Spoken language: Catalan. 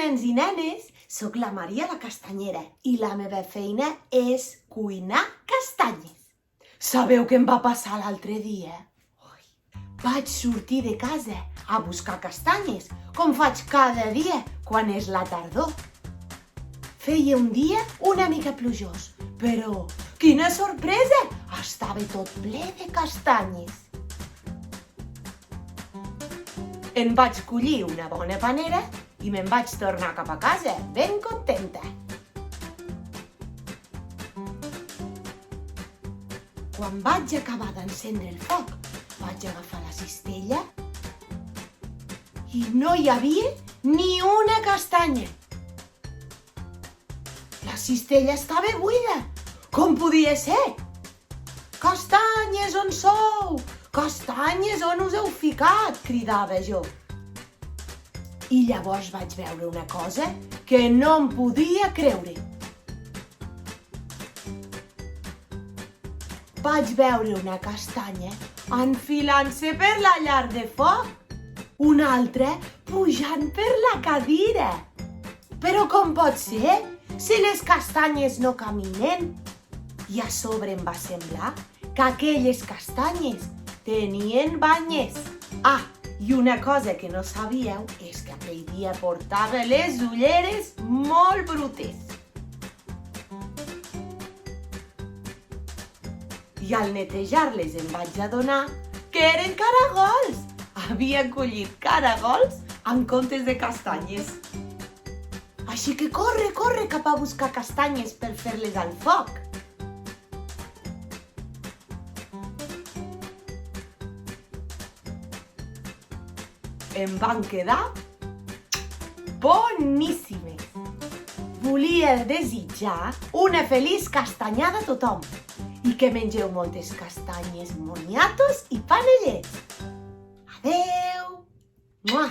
nens i nenes, soc la Maria la Castanyera i la meva feina és cuinar castanyes. Sabeu què em va passar l'altre dia? Vaig sortir de casa a buscar castanyes, com faig cada dia quan és la tardor. Feia un dia una mica plujós, però quina sorpresa! Estava tot ple de castanyes. En vaig collir una bona panera i me'n vaig tornar cap a casa, ben contenta. Quan vaig acabar d'encendre el foc, vaig agafar la cistella i no hi havia ni una castanya. La cistella estava buida. Com podia ser? Castanyes, on sou? Castanyes, on us heu ficat? Cridava jo. I llavors vaig veure una cosa que no em podia creure. Vaig veure una castanya enfilant-se per la llar de foc, una altra pujant per la cadira. Però com pot ser si les castanyes no caminen? I a sobre em va semblar que aquelles castanyes tenien banyes. Ah, i una cosa que no sabíeu és que aquell dia portava les ulleres molt brutes. I al netejar-les em vaig adonar que eren caragols. Havia collit caragols en comptes de castanyes. Així que corre cap a buscar castanyes per fer-les al foc. Em van quedar boníssimes. Volia desitjar una feliç castanyada a tothom i que mengeu moltes castanyes, moniatos i panellets. Adeu! Mua!